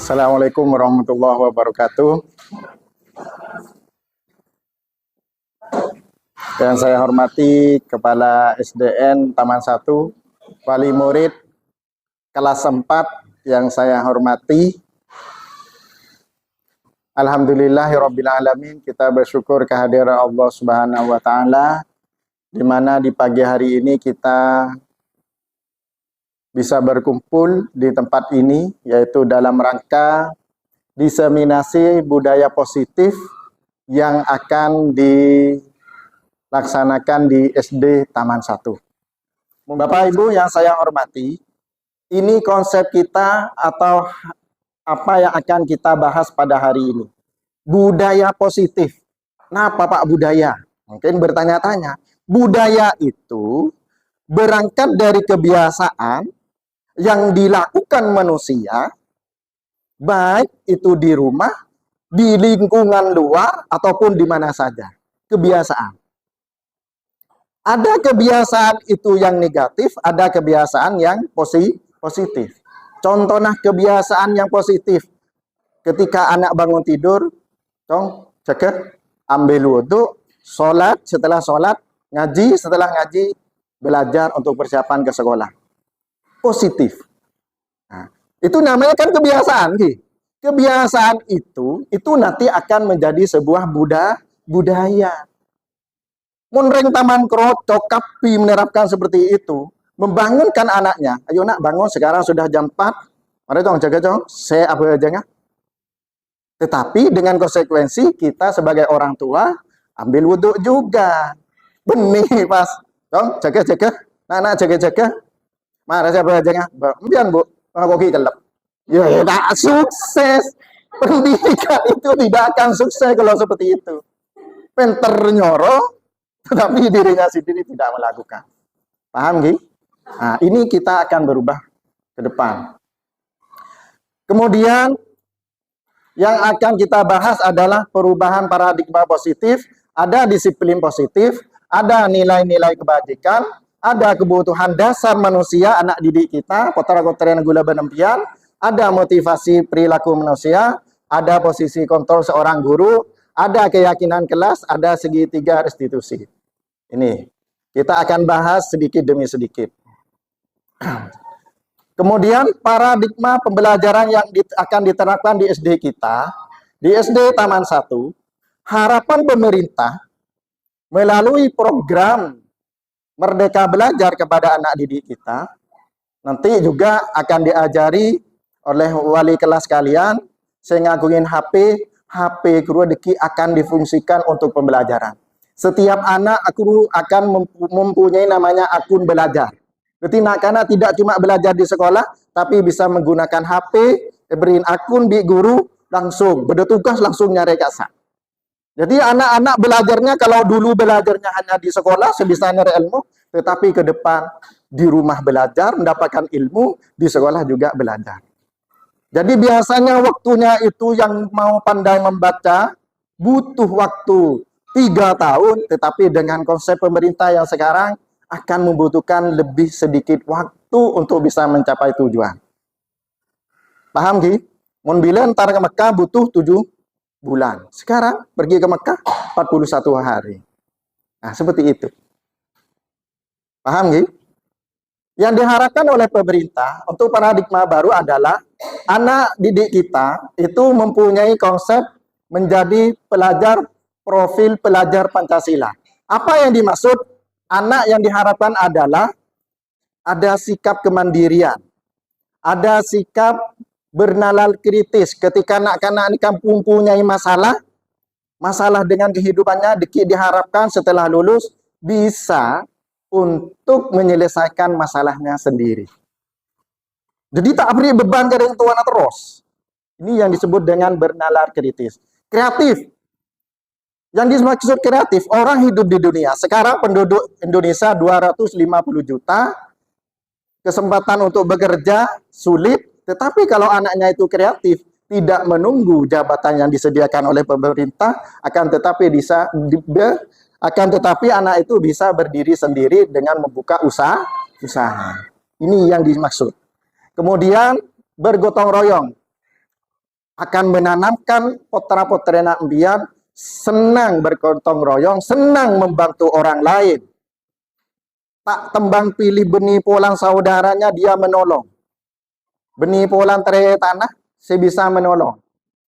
Assalamualaikum warahmatullahi wabarakatuh. Yang saya hormati Kepala SDN Taman 1, Wali Murid kelas 4 yang saya hormati. Alhamdulillahirabbil alamin, kita bersyukur kehadiran Allah Subhanahu wa taala di mana di pagi hari ini kita bisa berkumpul di tempat ini, yaitu dalam rangka diseminasi budaya positif yang akan dilaksanakan di SD Taman 1. Bapak Ibu yang saya hormati, ini konsep kita atau apa yang akan kita bahas pada hari ini. Budaya positif. Kenapa Pak budaya? Mungkin bertanya-tanya. Budaya itu berangkat dari kebiasaan yang dilakukan manusia, baik itu di rumah, di lingkungan luar, ataupun di mana saja. Kebiasaan. Ada kebiasaan itu yang negatif, ada kebiasaan yang positif. Contohnya kebiasaan yang positif. Ketika anak bangun tidur, cekek, ambil wudhu, sholat, setelah sholat, ngaji, setelah ngaji, belajar untuk persiapan ke sekolah. Positif. Nah, itu namanya kan kebiasaan. Kebiasaan itu nanti akan menjadi sebuah budaya. Munreng taman krocok kapi menerapkan seperti itu, membangunkan anaknya. Ayo nak bangun, sekarang sudah jam 4. Mari dong jaga dong, saya apa aja. Tetapi dengan konsekuensi kita sebagai orang tua ambil wudhu juga. Benih pas. Dong jaga. Nak jaga. Mana siapa aja kemudian Bu, koki kelep. Ya tidak sukses. Pendidikan itu tidak akan sukses kalau seperti itu. Pinter nyoro, tetapi dirinya sendiri tidak melakukan. Paham, Gi? Nah, ini kita akan berubah ke depan. Kemudian, yang akan kita bahas adalah perubahan paradigma positif, ada disiplin positif, ada nilai-nilai kebajikan, ada kebutuhan dasar manusia, anak didik kita, kotara-kotaran gula benempian, ada motivasi perilaku manusia, ada posisi kontrol seorang guru, ada keyakinan kelas, ada segitiga restitusi. Ini, kita akan bahas sedikit demi sedikit. Kemudian, paradigma pembelajaran yang akan diterapkan di SD kita, di SD Taman 1, harapan pemerintah melalui program Merdeka Belajar kepada anak didik kita, nanti juga akan diajari oleh wali kelas kalian, saya ngakuin HP guru deki akan difungsikan untuk pembelajaran. Setiap anak aku akan mempunyai namanya akun belajar. Jadi anak-anak tidak cuma belajar di sekolah, tapi bisa menggunakan HP, beriin akun di guru, langsung bertugas langsung nyari kasar. Jadi anak-anak belajarnya, kalau dulu belajarnya hanya di sekolah, sebisa nyari ilmu, tetapi ke depan di rumah belajar, mendapatkan ilmu, di sekolah juga belajar. Jadi biasanya waktunya itu yang mau pandai membaca, butuh waktu 3 tahun, tetapi dengan konsep pemerintah yang sekarang, akan membutuhkan lebih sedikit waktu untuk bisa mencapai tujuan. Paham, Ki? Mun bila ntar ke Mekah butuh 7 bulan. Sekarang pergi ke Mekah 41 hari. Nah, seperti itu. Paham, Gi? Yang diharapkan oleh pemerintah untuk paradigma baru adalah anak didik kita itu mempunyai konsep menjadi profil pelajar Pancasila. Apa yang dimaksud? Anak yang diharapkan adalah ada sikap kemandirian, ada sikap bernalar kritis ketika anak-anak ini mempunyai masalah dengan kehidupannya, diharapkan setelah lulus bisa untuk menyelesaikan masalahnya sendiri. Jadi tak beri beban ke orang tua terus. Ini yang disebut dengan bernalar kritis. Kreatif. Yang dimaksud kreatif, orang hidup di dunia. Sekarang penduduk Indonesia 250 juta, kesempatan untuk bekerja sulit. Tetapi kalau anaknya itu kreatif, tidak menunggu jabatan yang disediakan oleh pemerintah, akan tetapi anak itu bisa berdiri sendiri dengan membuka usaha. Ini yang dimaksud. Kemudian bergotong royong. akan menanamkan putra-putri Nabiyan senang bergotong royong, senang membantu orang lain. Tak tembang pilih benih polang saudaranya, dia menolong. Benih polang terai tanah, sebisa menolong.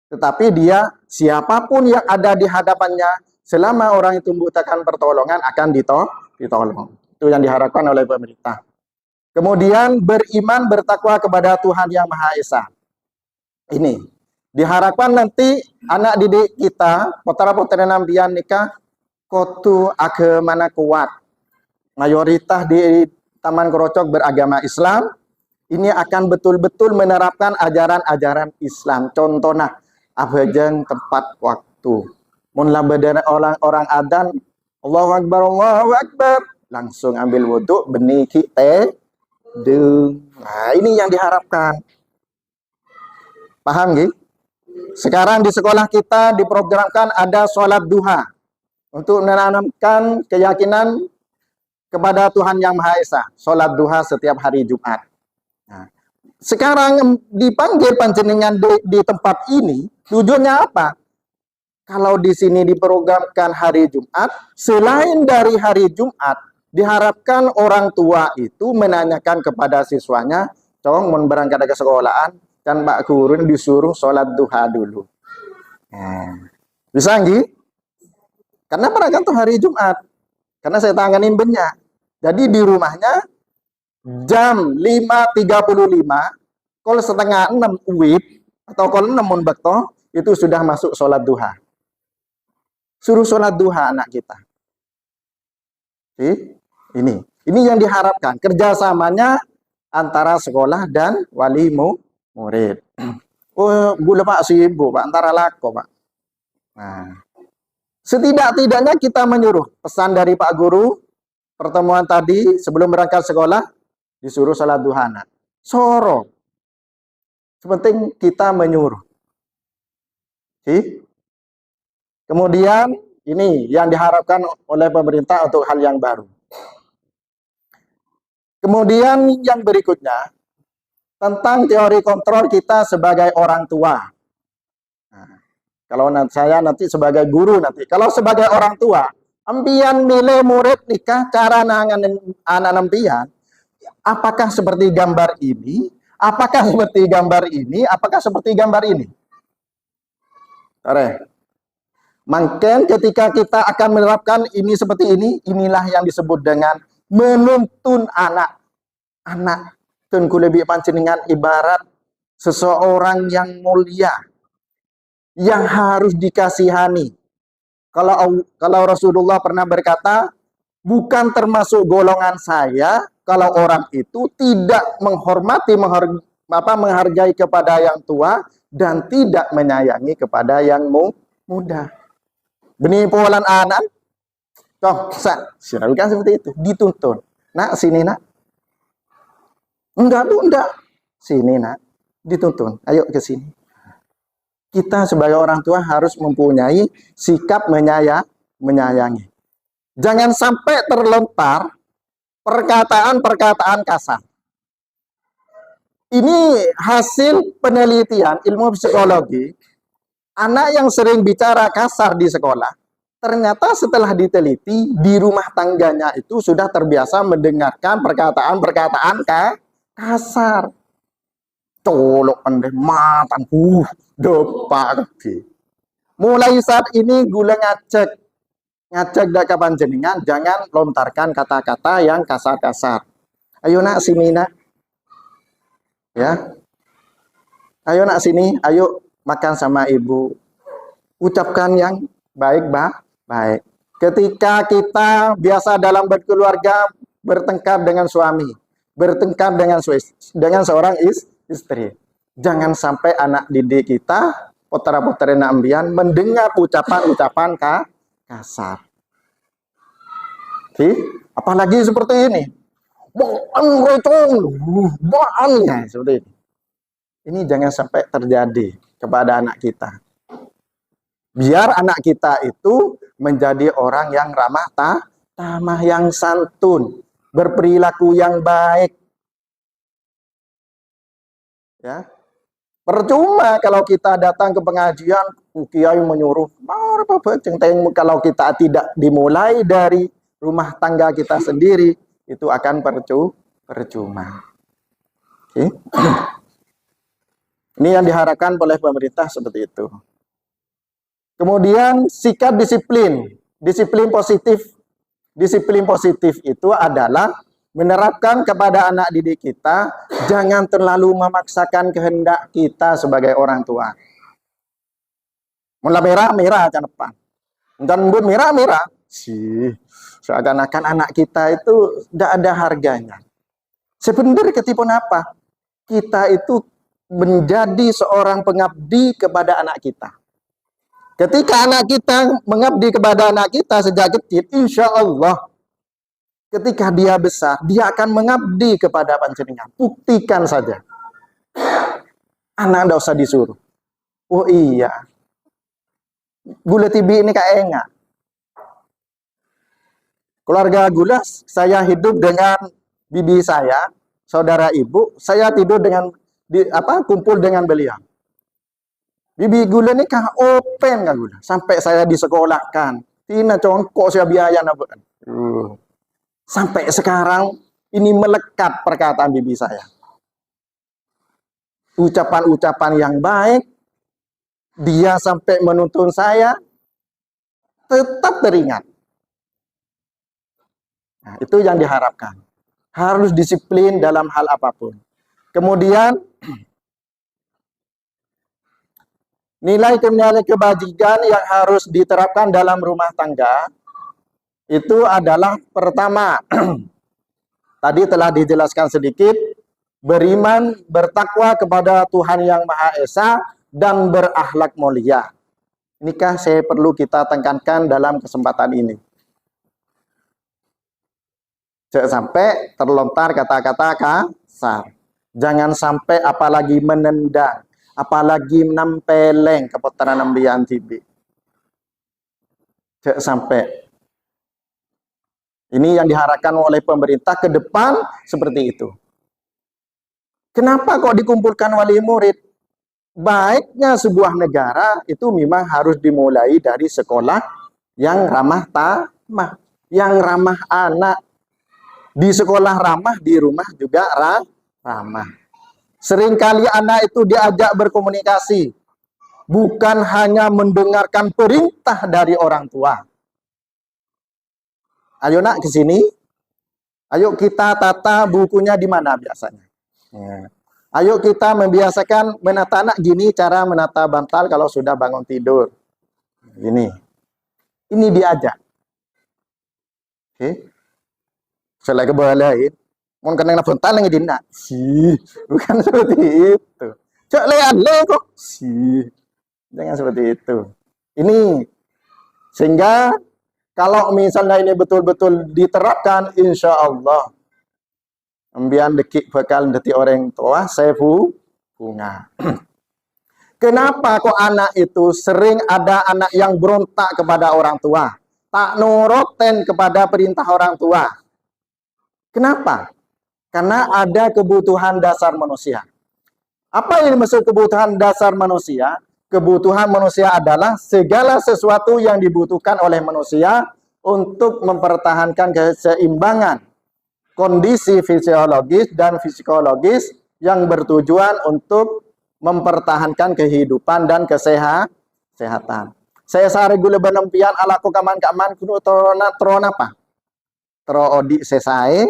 Tetapi dia, siapapun yang ada di hadapannya, selama orang itu membutuhkan pertolongan, akan ditolong. Itu yang diharapkan oleh pemerintah. Kemudian beriman, bertakwa kepada Tuhan Yang Maha Esa. Ini diharapkan nanti anak didik kita, putra-putri Nabiyan nikah, kotu agamana kuat. Mayoritas di Taman Kerocok beragama Islam. Ini akan betul-betul menerapkan ajaran-ajaran Islam. Contohnya, abajang tempat waktu. Mun labadana orang adan, Allahu Akbar, Allahu Akbar. Langsung ambil wudhu, benih kita. Nah, ini yang diharapkan. Paham gak? Sekarang di sekolah kita diprogramkan ada sholat duha. Untuk menanamkan keyakinan kepada Tuhan Yang Maha Esa. Sholat duha setiap hari Jumat. Nah, sekarang dipanggil panjenengan di tempat ini, tujuannya apa? Kalau di sini diprogramkan hari Jumat, selain dari hari Jumat, diharapkan orang tua itu menanyakan kepada siswanya, "Cong, mau berangkat ke sekolahan, kan Pak Guru disuruh sholat duha dulu." Bisa nggih? Karena berangkat tuh hari Jumat. Karena saya tanganin banyak. Jadi di rumahnya jam 5.35, kalau setengah 6 UIP, atau kalau 6 bakto, itu sudah masuk sholat duha. Suruh sholat duha anak kita. Ini yang diharapkan. Kerjasamanya antara sekolah dan wali murid. Oh, gula Pak sibuk, Pak, antara lako, Pak. Nah, setidak-tidaknya kita menyuruh. Pesan dari Pak Guru, pertemuan tadi sebelum berangkat sekolah, disuruh sholat duha anak. Soro. Sepenting kita menyuruh. Kemudian ini yang diharapkan oleh pemerintah untuk hal yang baru. Kemudian yang berikutnya tentang teori kontrol kita sebagai orang tua. Nah, kalau saya nanti sebagai guru nanti, kalau sebagai orang tua, ambian milih murid nikah cara nanganin anak ambian. Apakah seperti gambar ini? Apakah seperti gambar ini? Apakah seperti gambar ini? Mungkin ketika kita akan menerapkan ini seperti ini, inilah yang disebut dengan menuntun anak. Anak tunggu lebih panjenengan ibarat seseorang yang mulia, yang harus dikasihani. Kalau Rasulullah pernah berkata, bukan termasuk golongan saya kalau orang itu tidak menghargai kepada yang tua dan tidak menyayangi kepada yang muda. Benih polan anak, toh kan seperti itu, dituntun. Nak sini nak, enggak, sini nak, dituntun. Ayo ke sini. Kita sebagai orang tua harus mempunyai sikap menyayangi. Jangan sampai terlontar perkataan-perkataan kasar. Ini hasil penelitian ilmu psikologi. Anak yang sering bicara kasar di sekolah, ternyata setelah diteliti, di rumah tangganya itu sudah terbiasa mendengarkan perkataan-perkataan kasar. Colok pandai matan, depak. Mulai saat ini gula ngajak dak panjenengan jangan lontarkan kata-kata yang kasar-kasar. Ayo nak sini nak. Ya. Ayo nak sini, ayo makan sama ibu. Ucapkan yang baik. Ketika kita biasa dalam berkeluarga bertengkar dengan suami, bertengkar dengan seorang istri. Jangan sampai anak didik kita, putra-putri ambian mendengar ucapan-ucapan kasar. Apalagi seperti ini. Seperti ini. Ini jangan sampai terjadi kepada anak kita. Biar anak kita itu menjadi orang yang ramah tamah, yang santun, berperilaku yang baik. Ya. Percuma kalau kita datang ke pengajian, kiai menyuruh, kalau kita tidak dimulai dari rumah tangga kita sendiri, itu akan percuma. Okay. Ini yang diharapkan oleh pemerintah seperti itu. Kemudian sikap disiplin. Disiplin positif itu adalah menerapkan kepada anak didik kita, jangan terlalu memaksakan kehendak kita sebagai orang tua. Mula merah ke depan. Dan merah. Seakan-akan anak kita itu tidak ada harganya. Sebenarnya ketipun apa? Kita itu menjadi seorang pengabdi kepada anak kita. Ketika anak kita mengabdi kepada anak kita sejak kecil, insya Allah ketika dia besar, dia akan mengabdi kepada panjenengan. Buktikan saja. Anak tidak usah disuruh. Oh iya. Gula tibi ini kayak enggak. Keluarga Gula, saya hidup dengan bibi saya, saudara ibu, saya tidur dengan kumpul dengan beliau. Bibi Gula ini kah open kah Gula, sampai saya disekolahkan. Tina congkok saya biaya nabukan. Sampai sekarang ini melekat perkataan bibi saya. Ucapan-ucapan yang baik, dia sampai menuntun saya, tetap teringat. Nah, itu yang diharapkan. Harus disiplin dalam hal apapun. Kemudian, nilai-nilai kebajikan yang harus diterapkan dalam rumah tangga, itu adalah pertama, tadi telah dijelaskan sedikit, beriman, bertakwa kepada Tuhan Yang Maha Esa, dan berakhlak mulia. Inikah saya perlu kita tekankan dalam kesempatan ini. Jangan sampai terlontar kata-kata kasar. Jangan sampai apalagi menendang, apalagi nampeleng keputaran ambian tibi. Jangan sampai. Ini yang diharapkan oleh pemerintah ke depan seperti itu. Kenapa kok dikumpulkan wali murid? Baiknya sebuah negara itu memang harus dimulai dari sekolah yang ramah tamah, yang ramah anak. Di sekolah ramah, di rumah juga ramah. Seringkali anak itu diajak berkomunikasi, bukan hanya mendengarkan perintah dari orang tua. Ayo nak ke sini. Ayo kita tata bukunya di mana biasanya. Ya. Ayo kita membiasakan menata anak gini, cara menata bantal kalau sudah bangun tidur. Gini. Ini diajak. Oke. Selain kebalain, mau kena bantal lagi dina. Bukan seperti itu. Cok lihat kok. Jangan seperti itu. Ini sehingga kalau misalnya ini betul-betul diterapkan, insya Allah, ambian dekik bakal detik orang tua, saya bunga. Kenapa kok anak itu sering ada anak yang berontak kepada orang tua? Tak nurutin kepada perintah orang tua. Kenapa? Karena ada kebutuhan dasar manusia. Apa yang dimaksud kebutuhan dasar manusia? Kebutuhan manusia adalah segala sesuatu yang dibutuhkan oleh manusia untuk mempertahankan keseimbangan kondisi fisiologis dan psikologis yang bertujuan untuk mempertahankan kehidupan dan kesehatan. Saya sehari gula benempian ala kaman kuno tron apa? Tro odi sesai,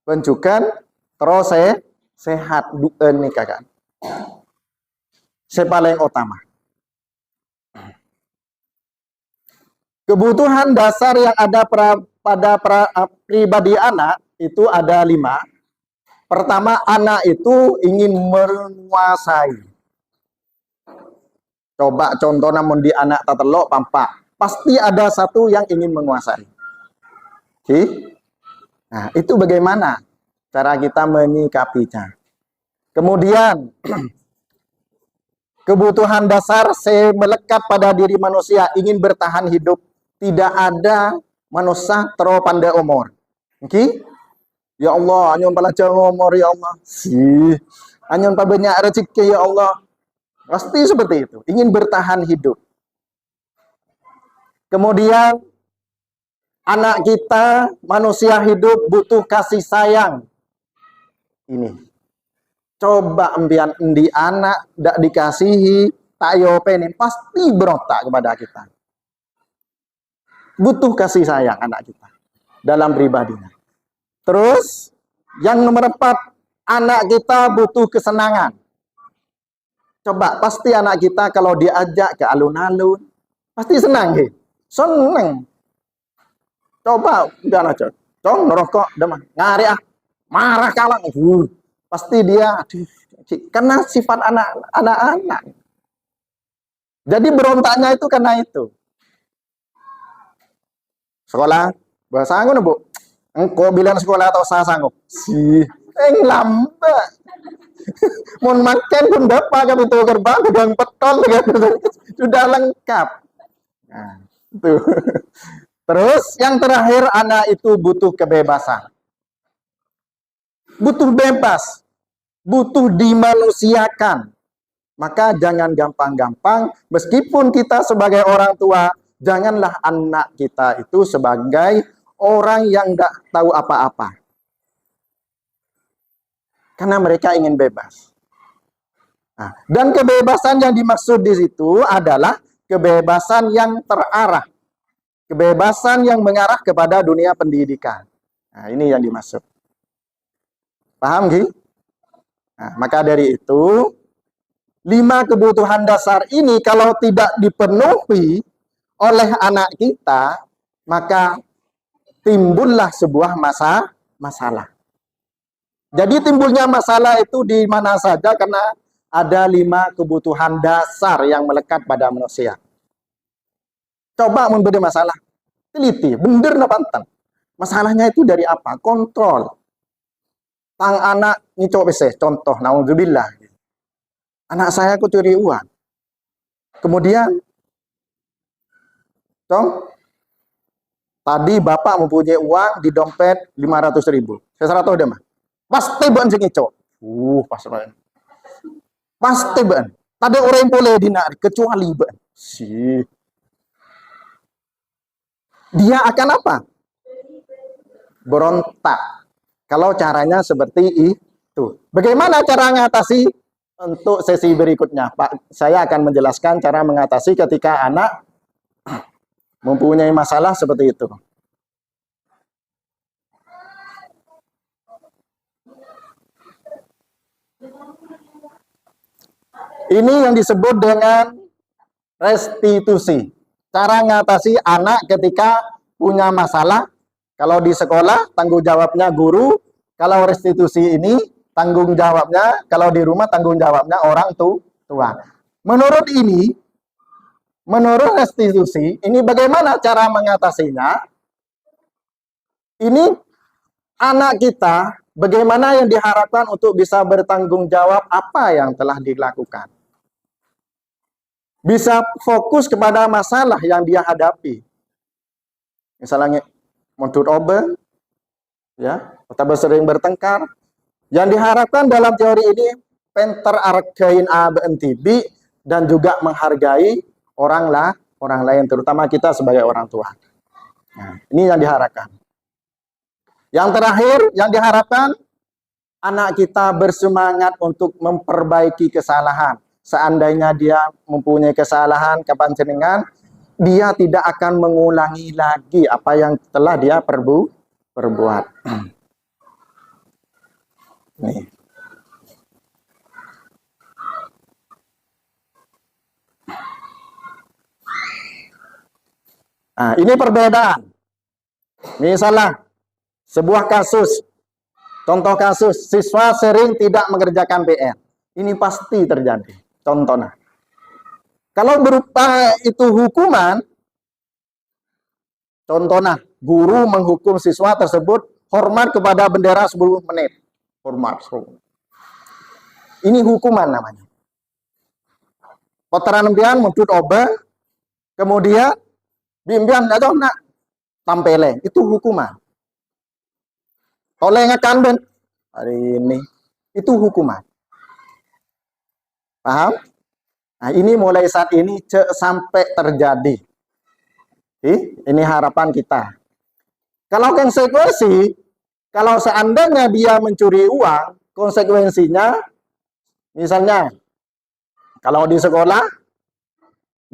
pencukan, tro sehat duen nih kakak. Paling utama. Kebutuhan dasar yang ada pada pribadi anak itu ada 5. Pertama, anak itu ingin menguasai. Coba contoh namun di anak tatelok pampak. Pasti ada satu yang ingin menguasai. Oke? Nah, itu bagaimana cara kita menyikapinya. Kemudian, kebutuhan dasar melekat pada diri manusia, ingin bertahan hidup. Tidak ada manusia pandai umur. Oke? Ya Allah, anyon pala umur ya Allah. Anyon pa banyak rezeki ya Allah. Pasti seperti itu, ingin bertahan hidup. Kemudian anak kita, manusia hidup butuh kasih sayang. Ini. Coba ambian di anak tidak dikasihi, tak yopenin, pasti berontak kepada kita. Butuh kasih sayang anak kita dalam pribadinya. Terus yang nomor 4, anak kita butuh kesenangan. Coba pasti anak kita kalau diajak ke alun-alun pasti senang, seneng. Coba jangan aja, cong ngerokok, demam, ngari marah kalang, pasti dia, karena sifat anak-anak. Jadi berontaknya itu karena itu. Sekolah, bahasa sanggup bu, engkau bilang sekolah atau saya sanggup, lambat. Mau makan pun dapat kan itu gerbang pegang petol sudah lengkap. Nah, itu. Terus yang terakhir, anak itu butuh kebebasan. Butuh bebas, butuh dimanusiakan. Maka jangan gampang-gampang, meskipun kita sebagai orang tua, janganlah anak kita itu sebagai orang yang tidak tahu apa-apa. Karena mereka ingin bebas. Nah, dan kebebasan yang dimaksud di situ adalah kebebasan yang terarah. Kebebasan yang mengarah kepada dunia pendidikan. Nah, ini yang dimaksud. Paham, Gi? Nah, maka dari itu, 5 kebutuhan dasar ini kalau tidak dipenuhi oleh anak kita, maka timbullah sebuah masalah. Jadi timbulnya masalah itu di mana saja karena ada 5 kebutuhan dasar yang melekat pada manusia. Coba memberi masalah, teliti, bener na pantang. Masalahnya itu dari apa? Kontrol. Tang anak ngicok bese, contoh, naudzubillah. Anak saya kucuri uang. Kemudian, tadi bapak mempunyai uang di dompet 500.000. Saya tahu dia mah. Pasti ban sing ngicok. Pasti ban. Tadi orang yang boleh dinar kecuali ban. Dia akan apa? Berontak. Kalau caranya seperti itu. Bagaimana cara mengatasi? Untuk sesi berikutnya, Pak, saya akan menjelaskan cara mengatasi ketika anak mempunyai masalah seperti itu. Ini yang disebut dengan restitusi. Cara mengatasi anak ketika punya masalah. Kalau di sekolah, tanggung jawabnya guru. Kalau restitusi ini, tanggung jawabnya, kalau di rumah, tanggung jawabnya orang tua. Menurut restitusi, ini bagaimana cara mengatasinya? Ini anak kita, bagaimana yang diharapkan untuk bisa bertanggung jawab apa yang telah dilakukan. Bisa fokus kepada masalah yang dia hadapi. Misalnya, mundur oben, ya, atau sering bertengkar. Yang diharapkan dalam teori ini, penter argain ABNTB dan juga menghargai orang lain, terutama kita sebagai orang tua. Nah, ini yang diharapkan. Yang terakhir, yang diharapkan anak kita bersemangat untuk memperbaiki kesalahan. Seandainya dia mempunyai kesalahan, kapan jenengan, dia tidak akan mengulangi lagi apa yang telah dia perbuat. Nih. Nah, ini perbedaan. Misalnya, sebuah kasus, contoh kasus, siswa sering tidak mengerjakan PR. Ini pasti terjadi. Contohnya. Kalau berupa itu hukuman, contohnya, guru menghukum siswa tersebut hormat kepada bendera 10 menit. Hormat. Ini hukuman namanya. Potaran empian mutut oba, kemudian bimbian aja nak tampeleng, itu hukuman. Oleh ngakan ben hari ini itu hukuman. Paham? Nah, ini mulai saat ini sampai terjadi. Ini harapan kita. Kalau konsekuensi, kalau seandainya dia mencuri uang, konsekuensinya, misalnya, kalau di sekolah,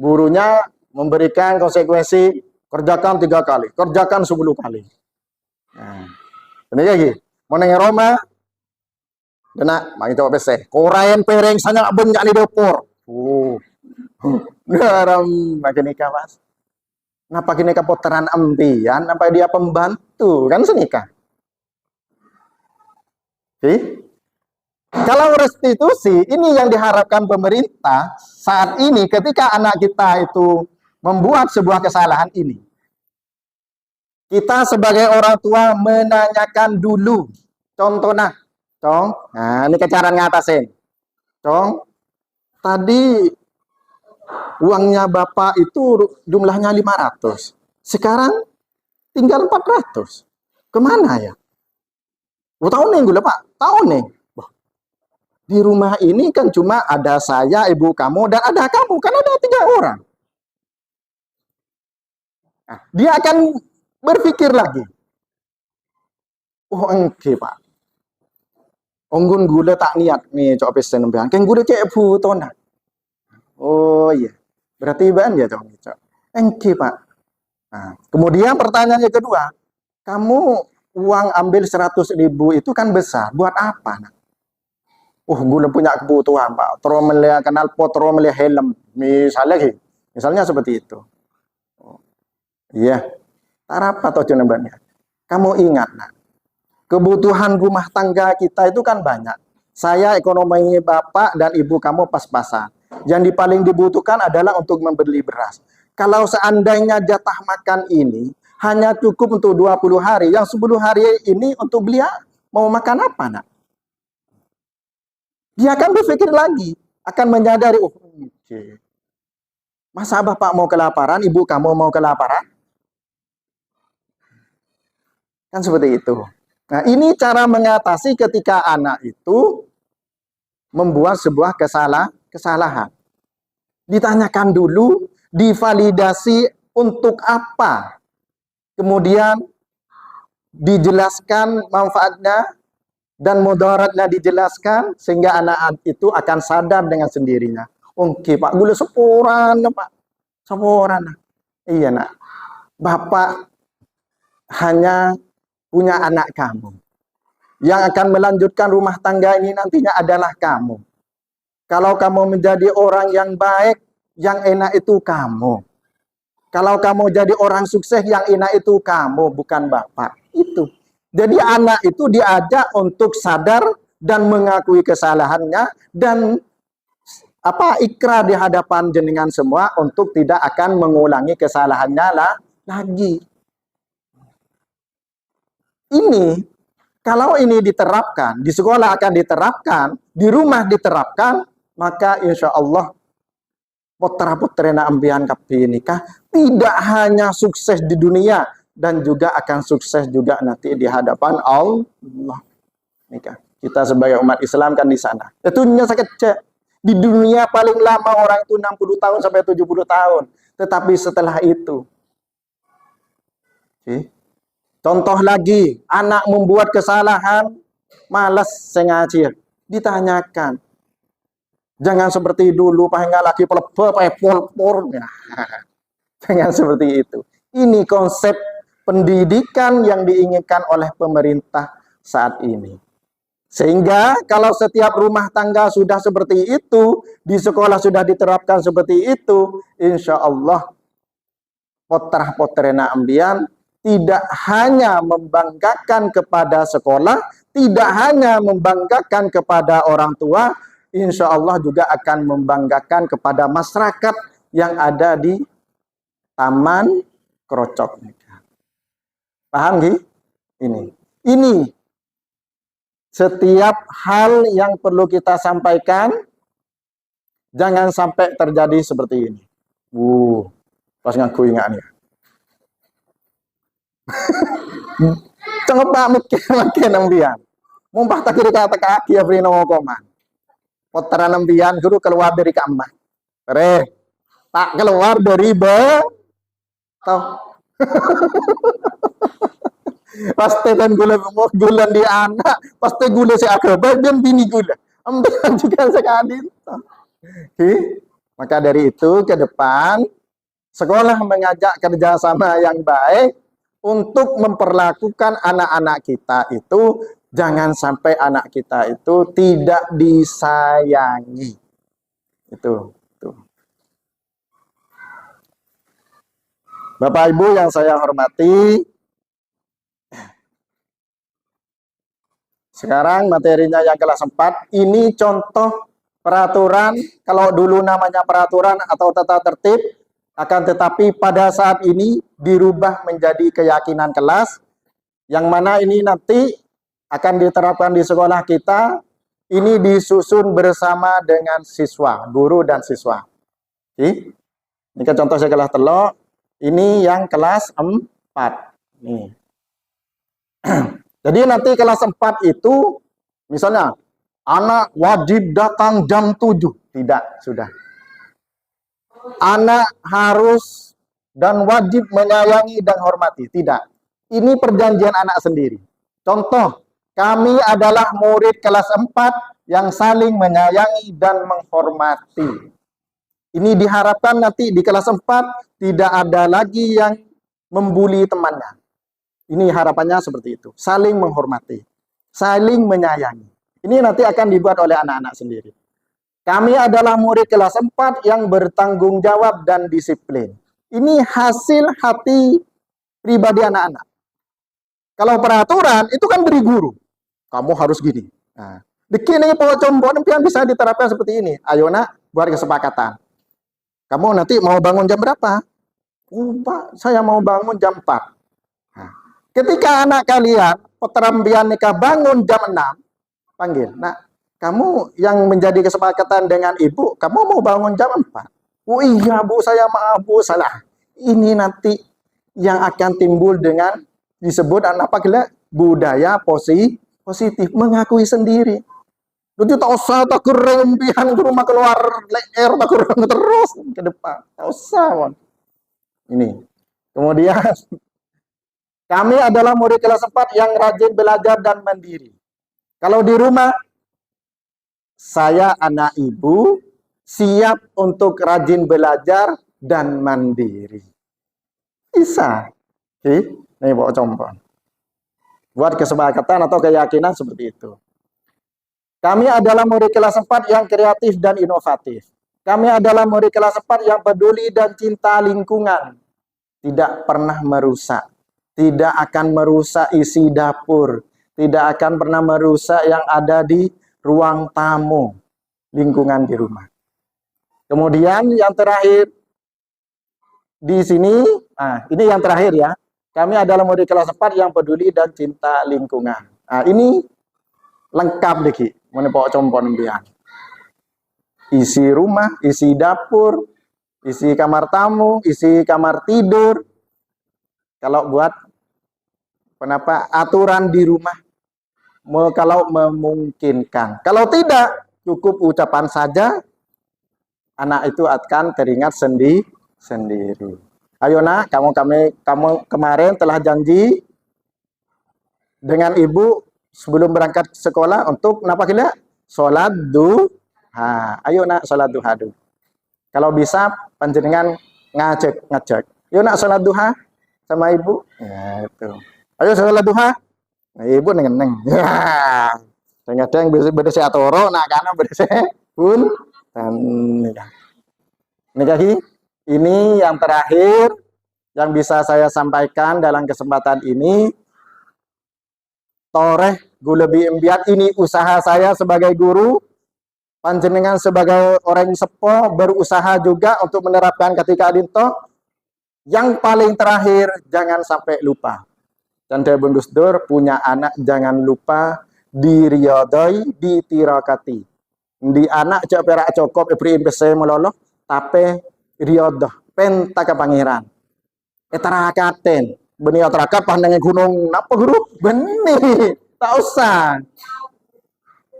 gurunya memberikan konsekuensi, kerjakan 3 kali, kerjakan 10 kali. Nah, ini lagi, mau neng Roma, dana, bagi coba peseh, korean pereng sana banyak di dapur. Garam makin nikah mas. Napa kini kaputaran ambian, apa dia pembantu kan senikah. Kalau restitusi ini yang diharapkan pemerintah saat ini ketika anak kita itu membuat sebuah kesalahan ini. Kita sebagai orang tua menanyakan dulu. Contohnya, nah ini cara ngatasin. Tadi uangnya Bapak itu jumlahnya 500. Sekarang tinggal 400. Kemana ya? Tahu nih gue Pak, tahu nih. Di rumah ini kan cuma ada saya, ibu kamu, dan ada kamu. Kan ada 3 orang. Nah, dia akan berpikir lagi. Oh enggak Pak. Onggun gula tak niat nih cok pesen nembean. Kan gula cek butona. Oh iya. Berarti ban ya cok. Enggak Pak. Nah, kemudian pertanyaannya kedua, kamu uang ambil 100.000 itu kan besar. Buat apa? Nah? Gue punya kebutuhan Pak. Terus melihat kanal pot, terus melihat helm. Misalnya seperti itu. Iya. Apa tujuannya? Kamu ingat, nah, kebutuhan rumah tangga kita itu kan banyak. Saya ekonomi Bapak dan Ibu kamu pas-pasan. Yang paling dibutuhkan adalah untuk membeli beras. Kalau seandainya jatah makan ini hanya cukup untuk 20 hari, yang 10 hari ini untuk beli mau makan apa, nak? Dia akan berpikir lagi, akan menyadari, masa Bapak mau kelaparan, Ibu kamu mau kelaparan? Kan seperti itu. Nah, ini cara mengatasi ketika anak itu membuat sebuah kesalahan. Ditanyakan dulu, divalidasi untuk apa. Kemudian dijelaskan manfaatnya dan mudaratnya dijelaskan sehingga anak itu akan sadar dengan sendirinya. Oke, Pak, gula seporan, Pak. Seporan. Iya, nak. Bapak hanya punya anak kamu. Yang akan melanjutkan rumah tangga ini nantinya adalah kamu. Kalau kamu menjadi orang yang baik, yang enak itu kamu. Kalau kamu jadi orang sukses, yang enak itu kamu, bukan Bapak. Itu. Jadi anak itu diajak untuk sadar dan mengakui kesalahannya dan ikrar di hadapan jenengan semua untuk tidak akan mengulangi kesalahannya lagi. Ini, kalau ini diterapkan, di sekolah akan diterapkan, di rumah diterapkan, maka insya Allah putra-putrina ambian kapi nikah tidak hanya sukses di dunia, dan juga akan sukses juga nanti di hadapan Allah. Nikah. Kita sebagai umat Islam kan di sana. Itu sakit cek. Di dunia paling lama orang itu 60 tahun sampai 70 tahun. Tetapi setelah itu, contoh lagi, anak membuat kesalahan, malas sengaja, ditanyakan. Jangan seperti dulu, pahengal lagi pelebur, Jangan seperti itu. Ini konsep pendidikan yang diinginkan oleh pemerintah saat ini. Sehingga kalau setiap rumah tangga sudah seperti itu, di sekolah sudah diterapkan seperti itu, insya Allah potrah-potrena ambian tidak hanya membanggakan kepada sekolah, tidak hanya membanggakan kepada orang tua, insya Allah juga akan membanggakan kepada masyarakat yang ada di Taman Krocok. Paham Gi? Ini setiap hal yang perlu kita sampaikan, jangan sampai terjadi seperti ini. Pas ngaku ingat nih. Cengepak makin nambian. Mumpah tak kiri kata kaki ya beri nama koman. Potera nambian guru keluar dari kamar. tak keluar dari toh. Pasti kan gula di anak, pasti gula si akrabat dan bini gula. Ambil juga sekali. Oke. Maka dari itu ke depan sekolah mengajak kerjasama yang baik untuk memperlakukan anak-anak kita itu, jangan sampai anak kita itu tidak disayangi. Itu. Bapak Ibu yang saya hormati, sekarang materinya yang kelas 4, ini contoh peraturan, kalau dulu namanya peraturan atau tata tertib, akan tetapi pada saat ini dirubah menjadi keyakinan kelas, yang mana ini nanti akan diterapkan di sekolah kita, ini disusun bersama dengan siswa, guru dan siswa. Oke. Ini kan contoh saya kelas telok, ini yang kelas 4. Nih. Jadi nanti kelas 4 itu, misalnya, anak wajib datang jam 7. Tidak, sudah. Anak harus dan wajib menyayangi dan hormati. Tidak. Ini perjanjian anak sendiri. Contoh, kami adalah murid kelas 4 yang saling menyayangi dan menghormati. Ini diharapkan nanti di kelas 4 tidak ada lagi yang membuli temannya. Ini harapannya seperti itu. Saling menghormati, saling menyayangi. Ini nanti akan dibuat oleh anak-anak sendiri. Kami adalah murid kelas 4 yang bertanggung jawab dan disiplin. Ini hasil hati pribadi anak-anak. Kalau peraturan itu kan dari guru. Kamu harus gini. Nah, begini pocong bisa diterapkan seperti ini. Ayo nak, buat kesepakatan. Kamu nanti mau bangun jam berapa? Pak, saya mau bangun jam 4. Nah, ketika anak kalian peterambian nikah bangun jam 6, panggil. Nah, kamu yang menjadi kesepakatan dengan ibu, kamu mau bangun jam 4. Oh iya bu, saya maaf bu, salah. Ini nanti yang akan timbul dengan disebut apabila budaya positif, mengakui sendiri. Jadi tak usah tak kerempian ke rumah keluar leher tak kurang terus ke depan. Tak usah. Ini. Kemudian kami adalah murid kelas 4 yang rajin belajar dan mandiri. Kalau di rumah saya anak ibu siap untuk rajin belajar dan mandiri. Bisa. Oke, ini bawa contoh. Buat kesepakatan atau keyakinan seperti itu. Kami adalah murid kelas 4 yang kreatif dan inovatif. Kami adalah murid kelas 4 yang peduli dan cinta lingkungan. Tidak pernah merusak. Tidak akan merusak isi dapur. Tidak akan pernah merusak yang ada di ruang tamu. Lingkungan di rumah. Kemudian yang terakhir. Di sini, ini yang terakhir ya. Kami adalah murid kelas 4 yang peduli dan cinta lingkungan. Nah, ini lengkap deh. Menepok compon biang. Isi rumah, isi dapur, isi kamar tamu, isi kamar tidur. Kalau buat kenapa aturan di rumah kalau memungkinkan. Kalau tidak, cukup ucapan saja, anak itu akan teringat sendiri. Ayo nak, kamu kemarin telah janji dengan ibu sebelum berangkat sekolah untuk kenapa gila? Sholat duha. Ayo nak sholat duha dulu. Kalau bisa panjenengan ngajak. Ayo nak sholat duha sama ibu. Ya itu. Ayo sholat duha. Nah, ibu neng. Ya. Kadang berdesi atoro, nak kana berdesi pun dan nikah. Ini yang terakhir yang bisa saya sampaikan dalam kesempatan ini. Toreh gulebi embiat, ini usaha saya sebagai guru, panjenengan sebagai orang sepo berusaha juga untuk menerapkan ketika adinto. Yang paling terakhir jangan sampai lupa. Dan Bung Gus Dur punya anak jangan lupa diriyadai ditirakati. Di anak cak perak cokop ibri impese meloloh tapi riyadah penta ke pangeran. Etarakaten benih terakat pandangnya gunung napa guru benih tak usah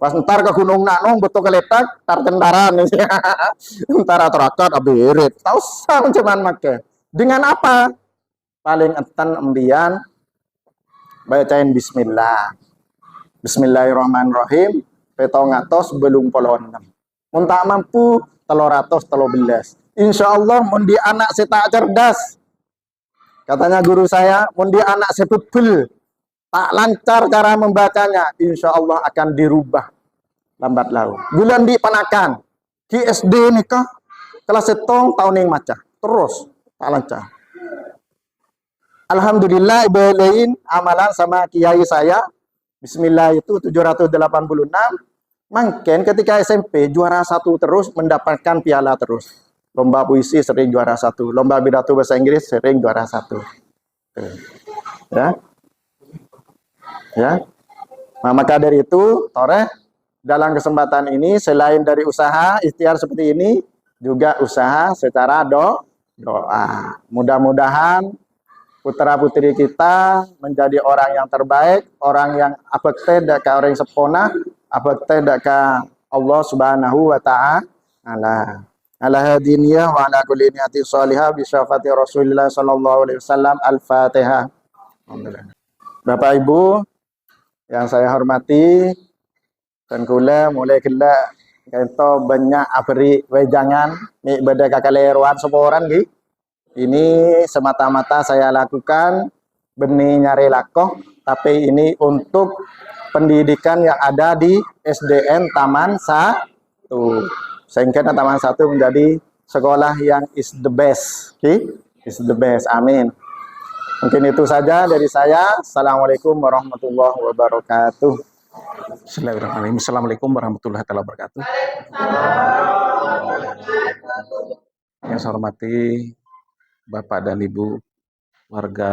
Pas ntar ke Gunung Nanong betul keletak tar tentaran tentara terakat abirit tahu sang cuman make dengan apa paling enten embian bacain Bismillahirrahmanirrahim petong atos belum polon mun tak mampu telur atos telur belas insyaallah mun di anak saya tak cerdas katanya guru saya mun di anak saya bebel tak lancar cara membacanya, insya Allah akan dirubah lambat laun. Bulan di panakan, di SD nikah, kelas setong tahun yang macah, terus tak lancar. Alhamdulillah ibadain amalan sama kiai saya, Bismillah itu 786, mungkin ketika SMP juara 1 terus mendapatkan piala terus. Lomba puisi sering juara 1, lomba pidato bahasa Inggris sering juara 1. Ya, nah, maka dari itu, Toreh, dalam kesempatan ini selain dari usaha ikhtiar seperti ini, juga usaha secara doa. Mudah-mudahan putra putri kita menjadi orang yang terbaik, orang yang abekte daka orang sepona, abekte daka Allah Subhanahu wa taala. Ala hadiniyah wa ala kulli niyatin shalihah bi syafati Rasulillah sallallahu alaihi wasallam. Al-Fatihah. Bapak Ibu yang saya hormati, dan kula mulai kela kento banyak abri wejangan ni beda kakaleruan seporan gi. Ini semata-mata saya lakukan benih nyari lakoh, tapi ini untuk pendidikan yang ada di SDN Taman 1. Sehingga Taman 1 menjadi sekolah yang is the best. Okay? Is the best. Amin. Mungkin itu saja dari saya. Assalamualaikum warahmatullahi wabarakatuh. Bismillahirrahmanirrahim. Assalamualaikum warahmatullahi wabarakatuh. Yang saya hormati Bapak dan Ibu warga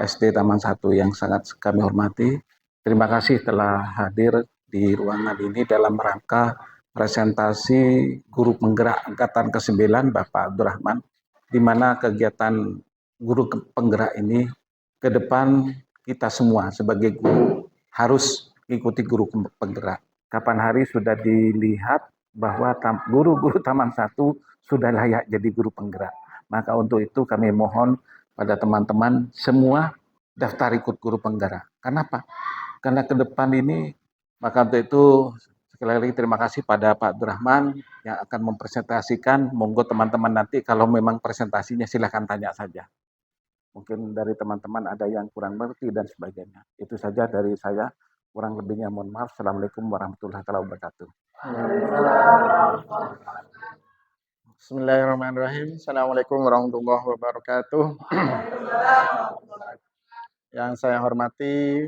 SD Taman 1 yang sangat kami hormati. Terima kasih telah hadir di ruangan ini dalam rangka presentasi guru penggerak angkatan ke-9 Bapak Abdurrahman, di mana kegiatan guru penggerak ini ke depan kita semua sebagai guru harus ikuti guru penggerak. Kapan hari sudah dilihat bahwa guru-guru Taman 1 sudah layak jadi guru penggerak. Maka untuk itu kami mohon pada teman-teman semua daftar ikut guru penggerak. Kenapa? Karena ke depan ini, maka untuk itu sekali lagi terima kasih pada Pak Abdurrahman yang akan mempresentasikan. Monggo teman-teman nanti kalau memang presentasinya silahkan tanya saja. Mungkin dari teman-teman ada yang kurang mengerti dan sebagainya. Itu saja dari saya. Kurang lebihnya mohon maaf. Assalamualaikum warahmatullahi wabarakatuh. Bismillahirrahmanirrahim. Assalamualaikum warahmatullahi wabarakatuh. Yang saya hormati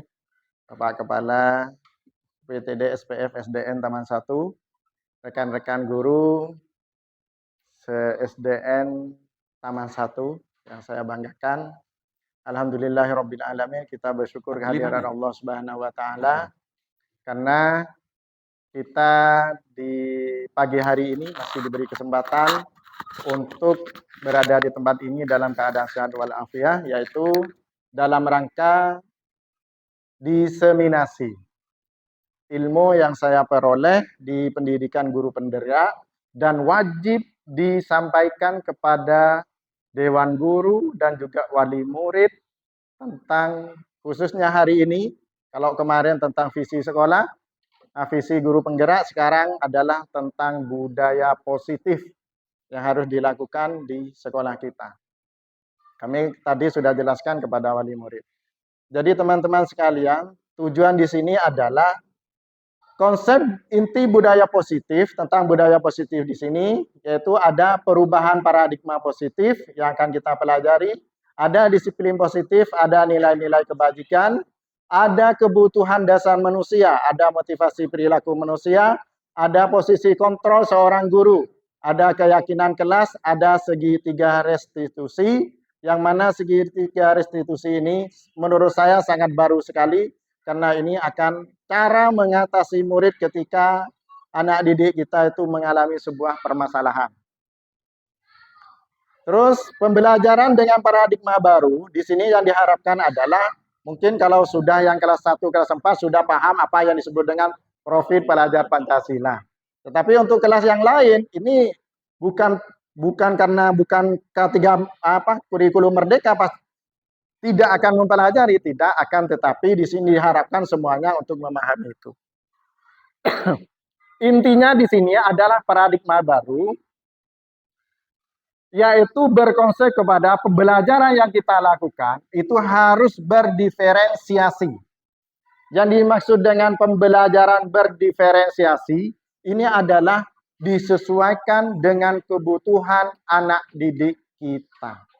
Bapak Kepala PTD SPF SDN Taman 1, rekan-rekan guru se-SDN Taman 1 yang saya banggakan. Alhamdulillahirabbil alamin, kita bersyukur kehadiran Allah Subhanahu wa taala karena kita di pagi hari ini masih diberi kesempatan untuk berada di tempat ini dalam keadaan sehat walafiat, yaitu dalam rangka diseminasi ilmu yang saya peroleh di pendidikan guru penggerak dan wajib disampaikan kepada Dewan Guru dan juga wali murid tentang khususnya hari ini. Kalau kemarin tentang visi sekolah, visi guru penggerak sekarang adalah tentang budaya positif yang harus dilakukan di sekolah kita. Kami tadi sudah jelaskan kepada wali murid. Jadi teman-teman sekalian, tujuan di sini adalah konsep inti budaya positif. Tentang budaya positif di sini, yaitu ada perubahan paradigma positif yang akan kita pelajari, ada disiplin positif, ada nilai-nilai kebajikan, ada kebutuhan dasar manusia, ada motivasi perilaku manusia, ada posisi kontrol seorang guru, ada keyakinan kelas, ada segitiga restitusi, yang mana segitiga restitusi ini menurut saya sangat baru sekali, karena ini akan cara mengatasi murid ketika anak didik kita itu mengalami sebuah permasalahan. Terus pembelajaran dengan paradigma baru, di sini yang diharapkan adalah mungkin kalau sudah yang kelas 1, kelas 4 sudah paham apa yang disebut dengan profil pelajar Pancasila. Tetapi untuk kelas yang lain ini bukan bukan ketiga kurikulum merdeka pas tidak akan mempelajari, tidak akan, tetapi di sini diharapkan semuanya untuk memahami itu. Intinya di sini adalah paradigma baru, yaitu berkonsep kepada pembelajaran yang kita lakukan itu harus berdiferensiasi. Yang dimaksud dengan pembelajaran berdiferensiasi ini adalah disesuaikan dengan kebutuhan anak didik kita.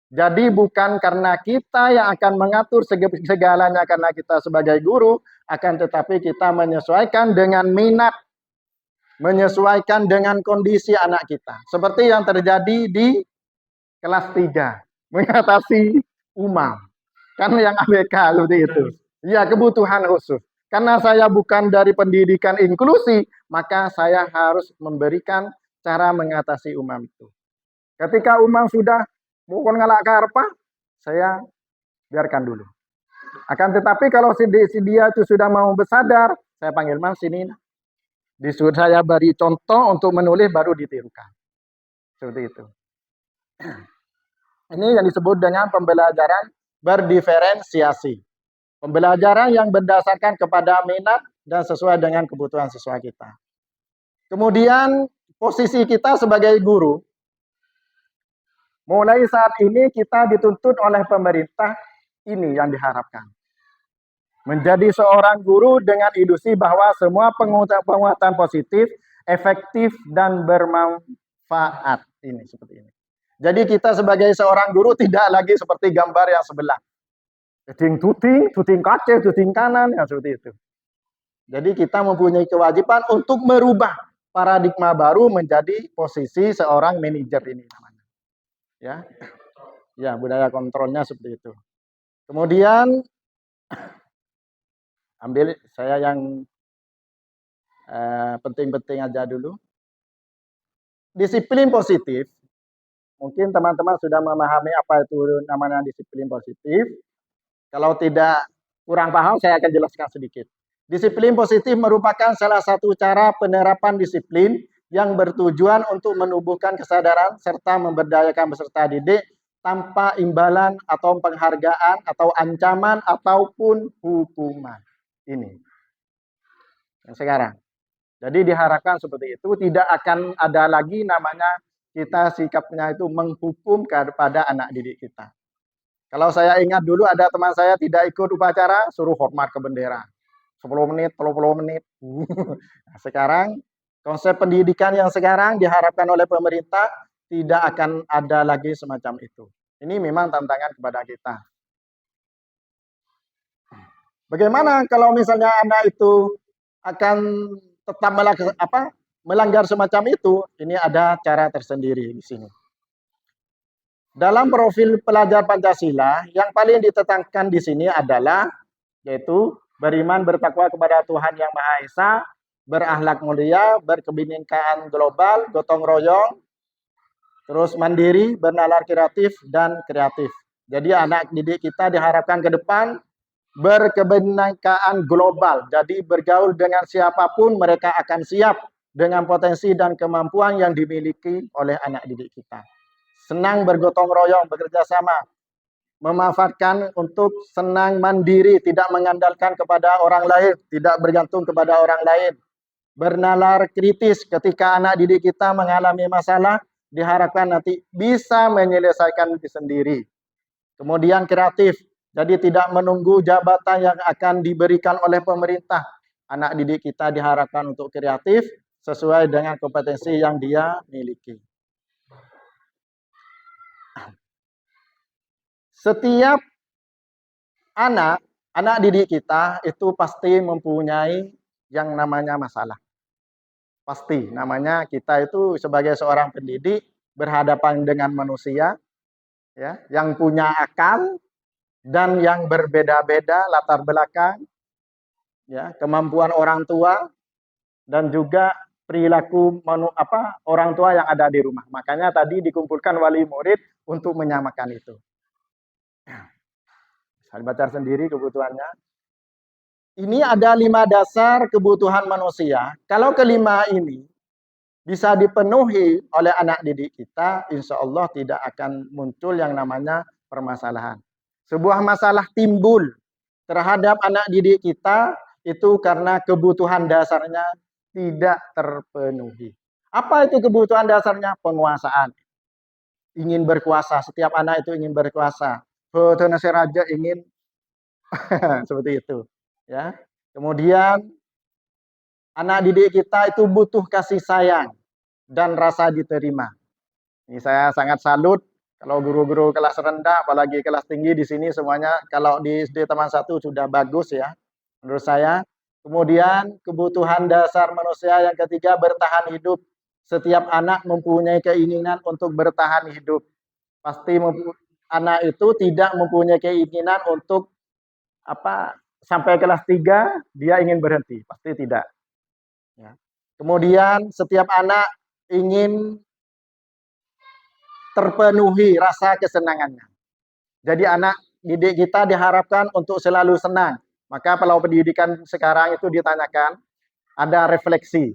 Jadi bukan karena kita yang akan mengatur segalanya karena kita sebagai guru, akan tetapi kita menyesuaikan dengan minat, menyesuaikan dengan kondisi anak kita. Seperti yang terjadi di kelas 3, mengatasi umam. Kan yang ABK seperti itu. Ya, kebutuhan khusus. Karena saya bukan dari pendidikan inklusi, maka saya harus memberikan cara mengatasi umam itu. Ketika umam sudah mohon ngalak karpa, saya biarkan dulu. Akan tetapi kalau si dia itu sudah mau bersadar, saya panggil mas sini. Disuruh saya beri contoh untuk menulis baru ditirukan. Seperti itu. Ini yang disebut dengan pembelajaran berdiferensiasi. Pembelajaran yang berdasarkan kepada minat dan sesuai dengan kebutuhan siswa kita. Kemudian posisi kita sebagai guru, mulai saat ini kita dituntut oleh pemerintah, ini yang diharapkan. Menjadi seorang guru dengan ilusi bahwa semua penguatan positif, efektif, dan bermanfaat. Ini seperti ini. Jadi kita sebagai seorang guru tidak lagi seperti gambar yang sebelah. Tuting kace, tuting kanan, ya seperti itu. Jadi kita mempunyai kewajiban untuk merubah paradigma baru menjadi posisi seorang manajer ini namanya. Ya, budaya kontrolnya seperti itu. Kemudian ambil saya yang penting-penting aja dulu. Disiplin positif. Mungkin teman-teman sudah memahami apa itu namanya disiplin positif. Kalau tidak kurang paham, saya akan jelaskan sedikit. Disiplin positif merupakan salah satu cara penerapan disiplin yang bertujuan untuk menumbuhkan kesadaran serta memberdayakan peserta didik tanpa imbalan atau penghargaan atau ancaman ataupun hukuman. Ini yang sekarang. Jadi diharapkan seperti itu, tidak akan ada lagi namanya kita sikapnya itu menghukum kepada anak didik kita. Kalau saya ingat dulu ada teman saya tidak ikut upacara, suruh hormat ke bendera. 10 menit, 30 menit. Nah, sekarang konsep pendidikan yang sekarang diharapkan oleh pemerintah tidak akan ada lagi semacam itu. Ini memang tantangan kepada kita. Bagaimana kalau misalnya anak itu akan tetap melanggar semacam itu? Ini ada cara tersendiri di sini. Dalam profil pelajar Pancasila, yang paling ditekankan di sini adalah yaitu beriman bertakwa kepada Tuhan Yang Maha Esa, berakhlak mulia, berkebinekaan global, gotong royong, terus mandiri, bernalar kreatif dan kreatif. Jadi anak didik kita diharapkan ke depan berkebinekaan global. Jadi bergaul dengan siapapun mereka akan siap dengan potensi dan kemampuan yang dimiliki oleh anak didik kita. Senang bergotong royong, bekerja sama, memanfaatkan untuk senang mandiri, tidak mengandalkan kepada orang lain, tidak bergantung kepada orang lain. Bernalar kritis ketika anak didik kita mengalami masalah, diharapkan nanti bisa menyelesaikan itu sendiri. Kemudian kreatif, jadi tidak menunggu jabatan yang akan diberikan oleh pemerintah. Anak didik kita diharapkan untuk kreatif sesuai dengan kompetensi yang dia miliki. Setiap anak didik kita itu pasti mempunyai yang namanya masalah. Pasti, namanya kita itu sebagai seorang pendidik berhadapan dengan manusia ya, yang punya akal dan yang berbeda-beda latar belakang, ya, kemampuan orang tua dan juga perilaku orang tua yang ada di rumah. Makanya tadi dikumpulkan wali murid untuk menyamakan itu. Saya baca sendiri kebutuhannya. Ini ada 5 dasar kebutuhan manusia. Kalau kelima ini bisa dipenuhi oleh anak didik kita, insya Allah tidak akan muncul yang namanya permasalahan. Sebuah masalah timbul terhadap anak didik kita itu karena kebutuhan dasarnya tidak terpenuhi. Apa itu kebutuhan dasarnya? Penguasaan. Ingin berkuasa. Setiap anak itu ingin berkuasa. Betul raja ingin seperti itu. Ya. Kemudian anak didik kita itu butuh kasih sayang dan rasa diterima. Ini saya sangat salut kalau guru-guru kelas rendah, apalagi kelas tinggi di sini semuanya kalau di SD Taman 1 sudah bagus ya menurut saya. Kemudian kebutuhan dasar manusia yang ketiga bertahan hidup. Setiap anak mempunyai keinginan untuk bertahan hidup. Pasti anak itu tidak mempunyai keinginan untuk sampai kelas 3 dia ingin berhenti, pasti tidak. Ya. Kemudian setiap anak ingin terpenuhi rasa kesenangannya. Jadi anak didik kita diharapkan untuk selalu senang. Maka kalau pendidikan sekarang itu ditanyakan, ada refleksi.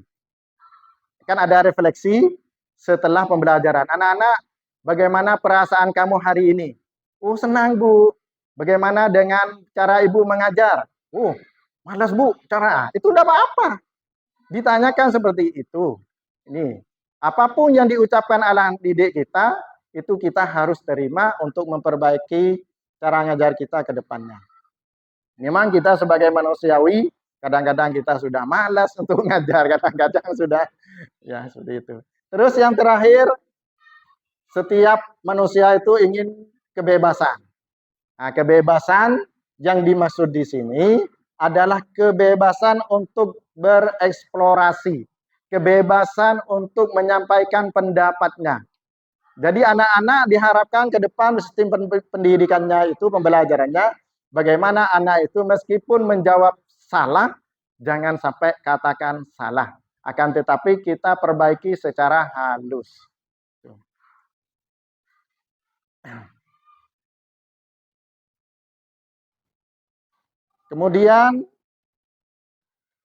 Kan ada refleksi setelah pembelajaran. Anak-anak, bagaimana perasaan kamu hari ini? Oh, senang, Bu. Bagaimana dengan cara Ibu mengajar? Oh, malas, Bu. Cara itu tidak apa-apa. Ditanyakan seperti itu. Ini, apapun yang diucapkan oleh didik kita, itu kita harus terima untuk memperbaiki cara ngajar kita ke depannya. Memang kita sebagai manusiawi, kadang-kadang kita sudah malas untuk ngajar, kadang-kadang sudah, ya seperti itu. Terus yang terakhir, setiap manusia itu ingin kebebasan. Nah, kebebasan yang dimaksud di sini adalah kebebasan untuk bereksplorasi, kebebasan untuk menyampaikan pendapatnya. Jadi anak-anak diharapkan ke depan sistem pendidikannya itu, pembelajarannya, bagaimana anak itu meskipun menjawab salah, jangan sampai katakan salah. Akan tetapi kita perbaiki secara halus. Kemudian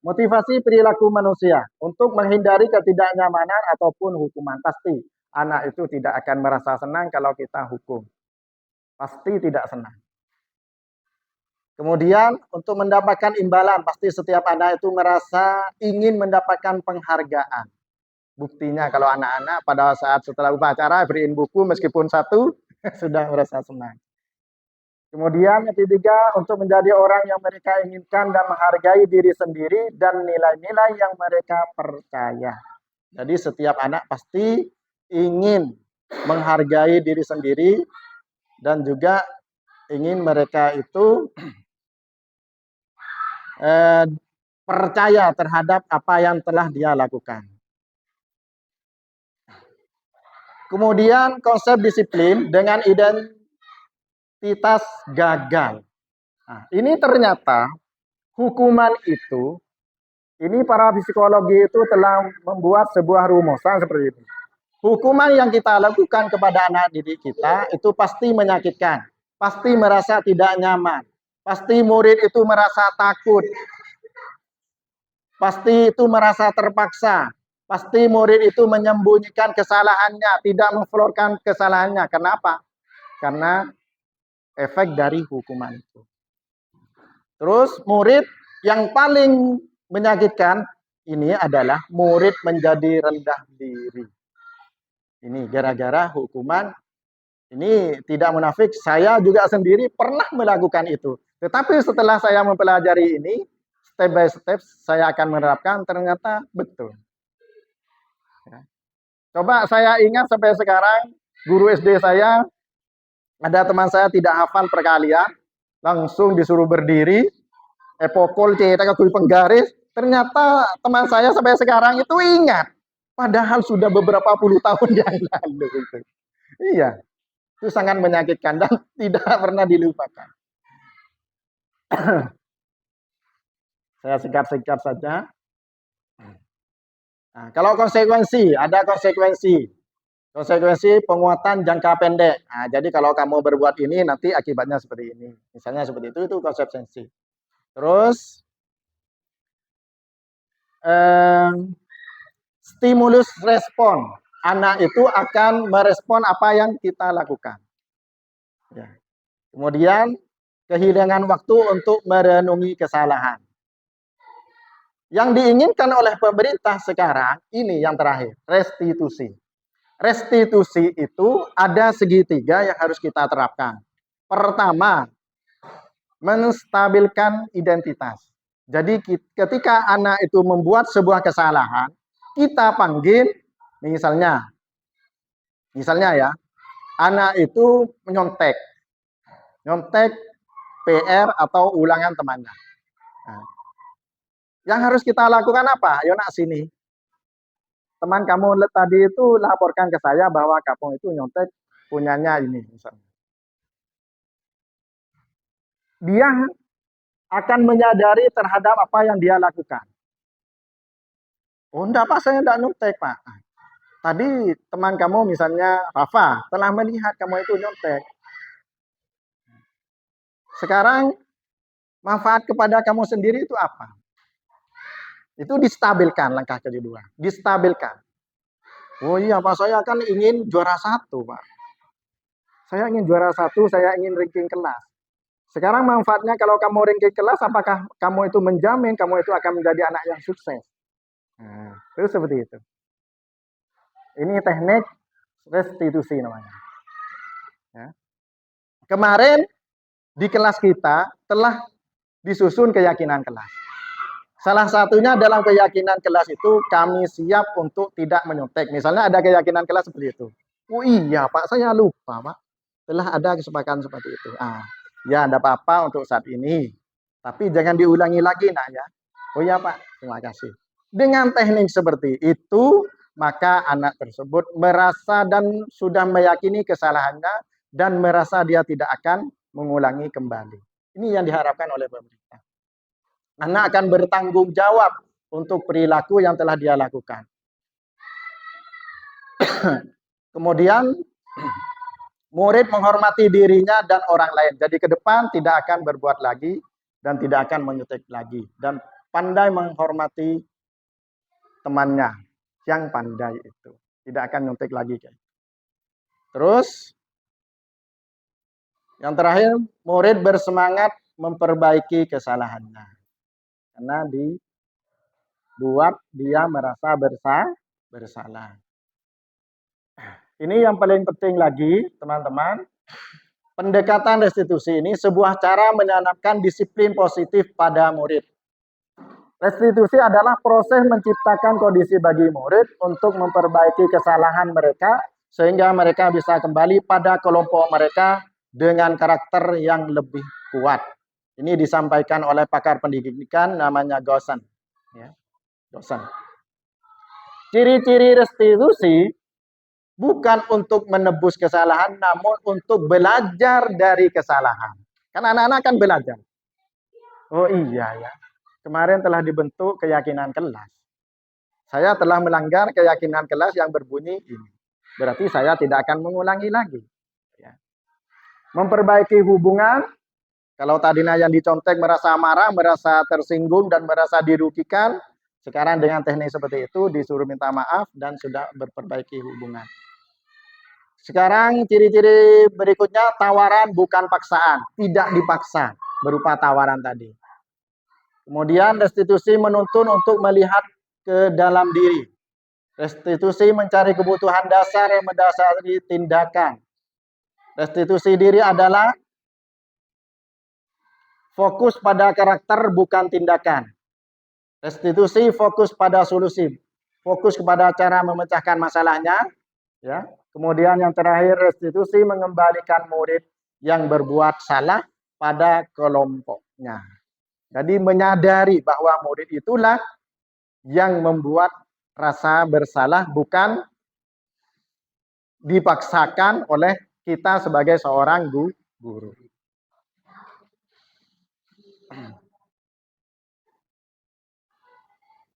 motivasi perilaku manusia untuk menghindari ketidaknyamanan ataupun hukuman. Pasti anak itu tidak akan merasa senang kalau kita hukum. Pasti tidak senang. Kemudian untuk mendapatkan imbalan, pasti setiap anak itu merasa ingin mendapatkan penghargaan. Buktinya kalau anak-anak pada saat setelah upacara beriin buku meskipun satu, sudah merasa senang. Kemudian yang ketiga, untuk menjadi orang yang mereka inginkan dan menghargai diri sendiri dan nilai-nilai yang mereka percaya. Jadi setiap anak pasti ingin menghargai diri sendiri dan juga ingin mereka itu percaya terhadap apa yang telah dia lakukan. Kemudian konsep disiplin dengan identitas gagal. Nah, ini ternyata hukuman itu, ini para psikologi itu telah membuat sebuah rumusan seperti ini. Hukuman yang kita lakukan kepada anak didik kita itu pasti menyakitkan, pasti merasa tidak nyaman, pasti murid itu merasa takut, pasti itu merasa terpaksa, pasti murid itu menyembunyikan kesalahannya, tidak memflorkan kesalahannya. Kenapa? Karena efek dari hukuman itu. Terus murid yang paling menyakitkan ini adalah murid menjadi rendah diri. Ini gara-gara hukuman. Ini tidak munafik, saya juga sendiri pernah melakukan itu. Tetapi setelah saya mempelajari ini, step by step saya akan menerapkan, ternyata betul. Ya. Coba saya ingat sampai sekarang, guru SD saya, ada teman saya tidak hafal perkalian, langsung disuruh berdiri, epokol cetak aku penggaris, ternyata teman saya sampai sekarang itu ingat. Padahal sudah beberapa puluh tahun yang lalu. Iya. Itu sangat menyakitkan dan tidak pernah dilupakan. Saya singkat-singkat saja. Nah, kalau konsekuensi, ada konsekuensi. Konsekuensi penguatan jangka pendek. Nah, jadi kalau kamu berbuat ini, nanti akibatnya seperti ini. Misalnya seperti itu konsekuensi. Terus, eh, stimulus respon. Anak itu akan merespon apa yang kita lakukan. Ya. Kemudian kehilangan waktu untuk merenungi kesalahan. Yang diinginkan oleh pemerintah sekarang, ini yang terakhir, restitusi. Restitusi itu ada segitiga yang harus kita terapkan. Pertama, menstabilkan identitas. Jadi ketika anak itu membuat sebuah kesalahan, kita panggil, misalnya ya, anak itu menyontek PR atau ulangan temannya. Nah, yang harus kita lakukan apa? Ayo nak sini. Teman kamu tadi itu laporkan ke saya bahwa kamu itu nyontek punyanya ini. Misalnya. Dia akan menyadari terhadap apa yang dia lakukan. Oh enggak Pak, saya enggak nyontek Pak. Tadi teman kamu misalnya Rafa telah melihat kamu itu nyontek. Sekarang manfaat kepada kamu sendiri itu apa? Itu distabilkan langkah kedua. Distabilkan. Oh iya Pak, saya kan ingin juara 1 Pak. Saya ingin juara 1, saya ingin ranking kelas. Sekarang manfaatnya kalau kamu ranking kelas, apakah kamu itu menjamin kamu itu akan menjadi anak yang sukses? Nah, itu seperti itu. Ini teknik restitusi namanya. Ya. Kemarin di kelas kita telah disusun keyakinan kelas. Salah satunya dalam keyakinan kelas itu kami siap untuk tidak menyontek. Misalnya ada keyakinan kelas seperti itu. Oh iya Pak, saya lupa Pak. Telah ada kesepakatan seperti itu. Ya tidak apa-apa untuk saat ini. Tapi jangan diulangi lagi nak ya. Oh iya Pak, terima kasih. Dengan teknik seperti itu, maka anak tersebut merasa dan sudah meyakini kesalahannya dan merasa dia tidak akan mengulangi kembali. Ini yang diharapkan oleh pemerintah. Anak akan bertanggung jawab untuk perilaku yang telah dia lakukan. Kemudian murid menghormati dirinya dan orang lain. Jadi ke depan tidak akan berbuat lagi dan tidak akan menyontek lagi. Dan pandai menghormati temannya yang pandai itu. Tidak akan nyontek lagi. Terus yang terakhir, murid bersemangat memperbaiki kesalahannya. Karena dibuat dia merasa bersalah. Ini yang paling penting lagi, teman-teman. Pendekatan restitusi ini sebuah cara menanamkan disiplin positif pada murid. Restitusi adalah proses menciptakan kondisi bagi murid untuk memperbaiki kesalahan mereka sehingga mereka bisa kembali pada kelompok mereka dengan karakter yang lebih kuat. Ini disampaikan oleh pakar pendidikan namanya Gosen. Ya, Gosen. Ciri-ciri restitusi bukan untuk menebus kesalahan, namun untuk belajar dari kesalahan. Kan anak-anak kan belajar. Oh iya ya, kemarin telah dibentuk keyakinan kelas. Saya telah melanggar keyakinan kelas yang berbunyi ini. Berarti saya tidak akan mengulangi lagi. Ya. Memperbaiki hubungan. Kalau tadinya yang dicontek merasa marah, merasa tersinggung, dan merasa dirugikan, sekarang dengan teknik seperti itu disuruh minta maaf dan sudah berperbaiki hubungan. Sekarang ciri-ciri berikutnya tawaran bukan paksaan, tidak dipaksa berupa tawaran tadi. Kemudian restitusi menuntun untuk melihat ke dalam diri. Restitusi mencari kebutuhan dasar yang mendasari tindakan. Restitusi diri adalah fokus pada karakter bukan tindakan. Restitusi fokus pada solusi, fokus kepada cara memecahkan masalahnya. Ya. Kemudian yang terakhir restitusi mengembalikan murid yang berbuat salah pada kelompoknya. Jadi menyadari bahwa murid itulah yang membuat rasa bersalah, bukan dipaksakan oleh kita sebagai seorang guru.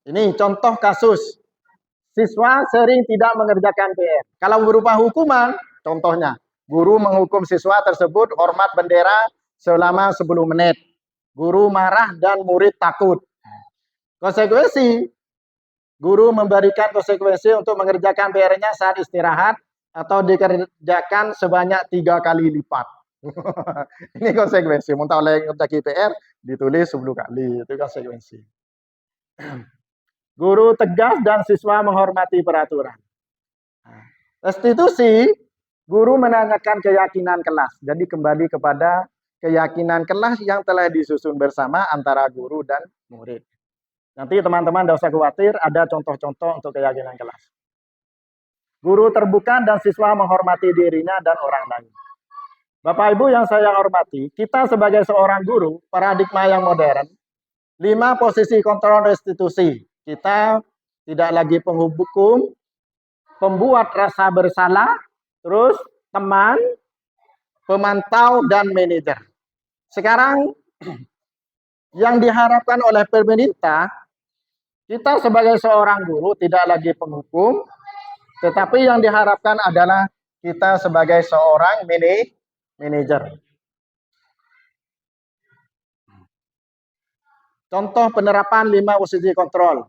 Ini contoh kasus. Siswa sering tidak mengerjakan PR. Kalau berupa hukuman, contohnya, guru menghukum siswa tersebut hormat bendera selama 10 menit. Guru marah dan murid takut. Konsekuensi, Guru memberikan konsekuensi untuk mengerjakan PR-nya saat istirahat atau dikerjakan sebanyak 3 kali lipat. Ini konsekuensi. Muntah oleh ngerjakan PR ditulis 10 kali. Itu konsekuensi. Guru tegas dan siswa menghormati peraturan. Restitusi, guru menanyakan keyakinan kelas. Jadi kembali kepada keyakinan kelas yang telah disusun bersama antara guru dan murid. Nanti teman-teman tidak usah khawatir, ada contoh-contoh untuk keyakinan kelas. Guru terbuka dan siswa menghormati dirinya dan orang lain. Bapak Ibu yang saya hormati, kita sebagai seorang guru, paradigma yang modern, 5 posisi kontrol restitusi. Kita tidak lagi penghukum, pembuat rasa bersalah, terus teman, pemantau, dan manajer. Sekarang yang diharapkan oleh pemerintah, kita sebagai seorang guru tidak lagi penghukum, tetapi yang diharapkan adalah kita sebagai seorang manajer. Contoh penerapan 5 posisi kontrol.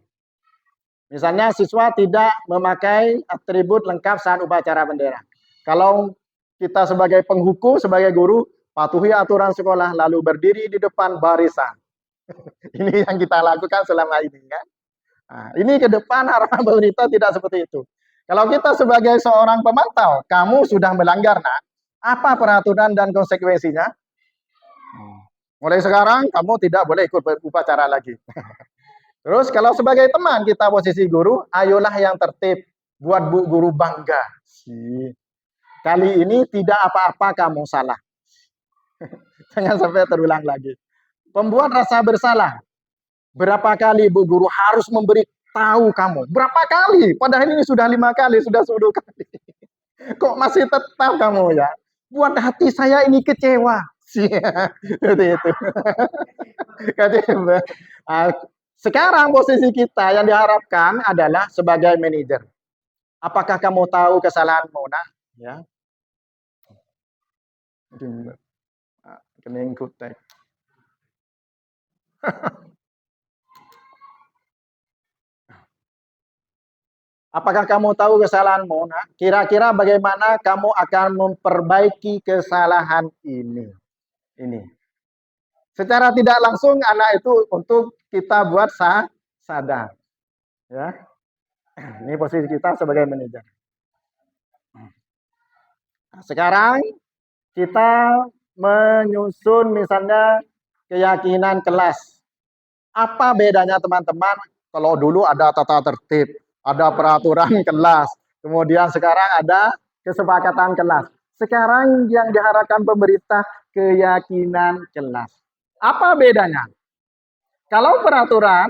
Misalnya siswa tidak memakai atribut lengkap saat upacara bendera. Kalau kita sebagai penghukum, sebagai guru, patuhi aturan sekolah, lalu berdiri di depan barisan. Ini yang kita lakukan selama ini, kan? Nah, ini ke depan harapan pemerintah tidak seperti itu. Kalau kita sebagai seorang pemantau, kamu sudah melanggar, nak. Apa peraturan dan konsekuensinya? Mulai sekarang kamu tidak boleh ikut upacara lagi. Terus kalau sebagai teman kita posisi guru, ayolah yang tertib, buat Bu Guru bangga. Kali ini tidak apa-apa kamu salah. Jangan sampai terulang lagi. Pembuat rasa bersalah. Berapa kali Bu Guru harus memberitahu kamu? Berapa kali? Padahal ini sudah 5 kali, sudah 10 kali. Kok masih tetap kamu ya? Buat hati saya ini kecewa. Seperti itu. Sekarang posisi kita yang diharapkan adalah sebagai manajer. Apakah kamu tahu kesalahanmu, nak? Ya. Kening kutek. Apakah kamu tahu kesalahanmu, nak? Kira-kira bagaimana kamu akan memperbaiki kesalahan ini? Ini. Secara tidak langsung anak itu untuk kita buat sadar. Ya. Ini posisi kita sebagai manajer. Nah, sekarang kita menyusun misalnya keyakinan kelas. Apa bedanya teman-teman? Kalau dulu ada tata tertib, ada peraturan kelas, kemudian sekarang ada kesepakatan kelas. Sekarang yang diharapkan pemerintah keyakinan kelas. Apa bedanya? Kalau peraturan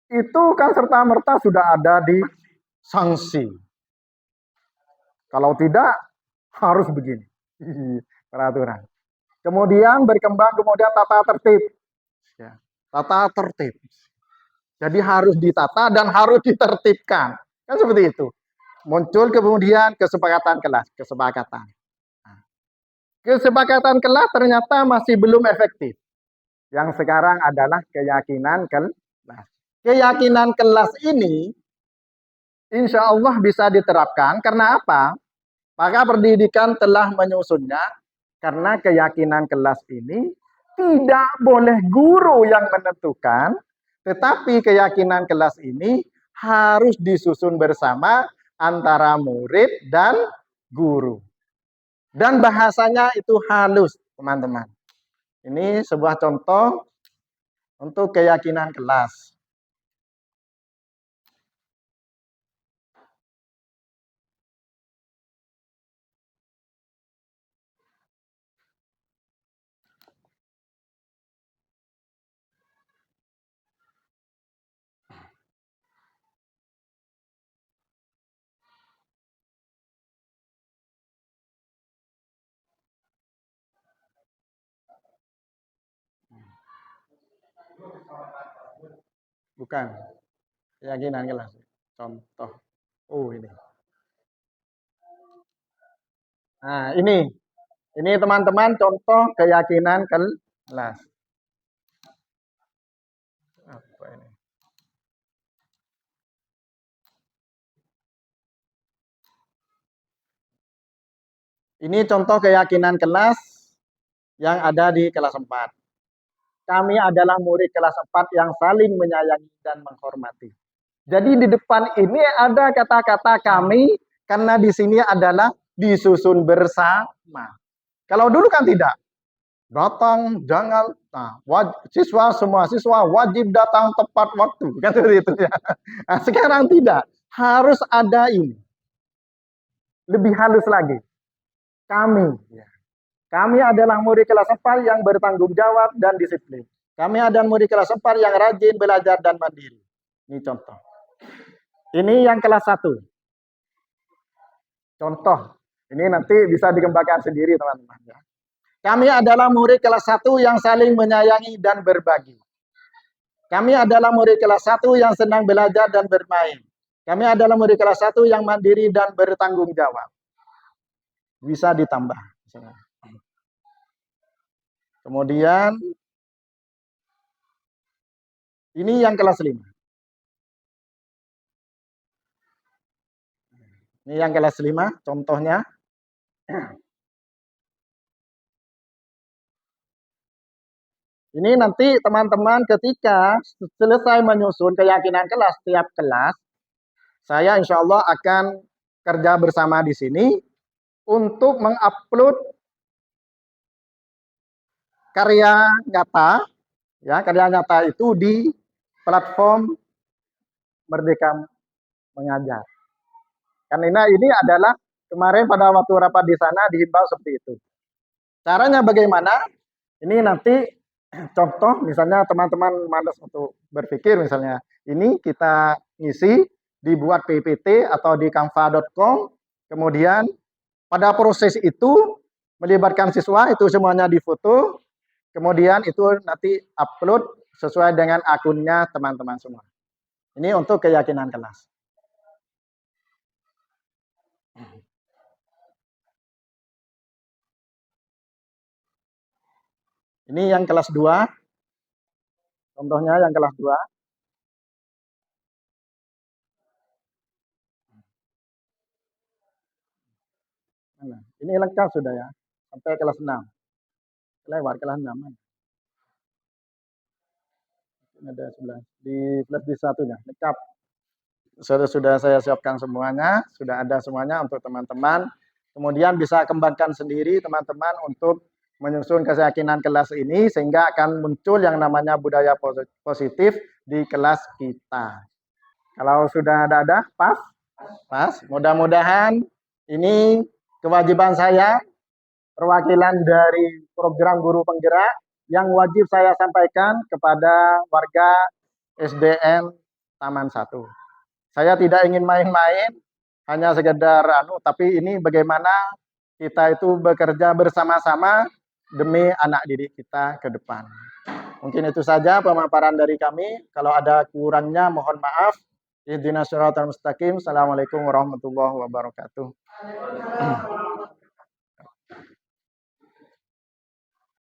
itu kan serta-merta sudah ada di sanksi. Kalau tidak, harus begini. Peraturan. Kemudian berkembang kemudian tata tertib. Tata tertib. Jadi harus ditata dan harus ditertibkan. Kan seperti itu. Muncul kemudian kesepakatan kelas. Kesepakatan kelas ternyata masih belum efektif. Yang sekarang adalah keyakinan kelas. Keyakinan kelas ini insya Allah bisa diterapkan. Karena apa? Maka pendidikan telah menyusunnya. Karena keyakinan kelas ini tidak boleh guru yang menentukan, tetapi keyakinan kelas ini harus disusun bersama antara murid dan guru. Dan bahasanya itu halus, teman-teman. Ini sebuah contoh untuk keyakinan kelas. Bukan keyakinan kelas. Contoh. Oh, ini. Nah, ini teman-teman contoh keyakinan kelas. Apa ini? Ini contoh keyakinan kelas yang ada di kelas 4. Kami adalah murid kelas 4 yang saling menyayangi dan menghormati. Jadi di depan ini ada kata-kata kami karena di sini adalah disusun bersama. Kalau dulu kan tidak. Datang jangan siswa semua siswa wajib datang tepat waktu kan seperti itu ya. Nah, sekarang tidak, harus ada ini. Lebih halus lagi. Kami Kami adalah murid kelas 4 yang bertanggung jawab dan disiplin. Kami adalah murid kelas 4 yang rajin belajar dan mandiri. Ini contoh. Ini yang kelas 1. Contoh. Ini nanti bisa dikembangkan sendiri teman-teman ya. Kami adalah murid kelas 1 yang saling menyayangi dan berbagi. Kami adalah murid kelas 1 yang senang belajar dan bermain. Kami adalah murid kelas 1 yang mandiri dan bertanggung jawab. Bisa ditambah. Kemudian ini yang kelas 5. Ini yang kelas 5 contohnya. Ini nanti teman-teman ketika selesai menyusun keyakinan kelas tiap kelas, saya insya Allah akan kerja bersama di sini untuk mengupload karya nyata, ya karya nyata itu di platform Merdeka Mengajar. Karena ini adalah kemarin pada waktu rapat di sana dihimbau seperti itu. Caranya bagaimana? Ini nanti contoh misalnya teman-teman malas untuk berpikir misalnya ini kita ngisi dibuat PPT atau di canva.com, kemudian pada proses itu melibatkan siswa itu semuanya difoto, kemudian itu nanti upload sesuai dengan akunnya teman-teman semua. Ini untuk keyakinan kelas. Ini yang kelas 2. Contohnya yang kelas 2. Ini lengkap sudah ya. Sampai kelas 6. Lewat kelas 6. Ini ada 11. Di flash disk satunya. Lengkap. Sudah saya siapkan semuanya. Sudah ada semuanya untuk teman-teman. Kemudian bisa kembangkan sendiri teman-teman untuk menyusun keyakinan kelas ini sehingga akan muncul yang namanya budaya positif di kelas kita. Kalau sudah ada, pas. Mudah-mudahan ini kewajiban saya, perwakilan dari program guru penggerak yang wajib saya sampaikan kepada warga SDN Taman 1. Saya tidak ingin main-main, hanya sekedar tapi ini bagaimana kita itu bekerja bersama-sama demi anak didik kita ke depan. Mungkin itu saja pemaparan dari kami. Kalau ada kurangnya mohon maaf. Ihdinas siratal mustaqim. Assalamualaikum warahmatullahi wabarakatuh.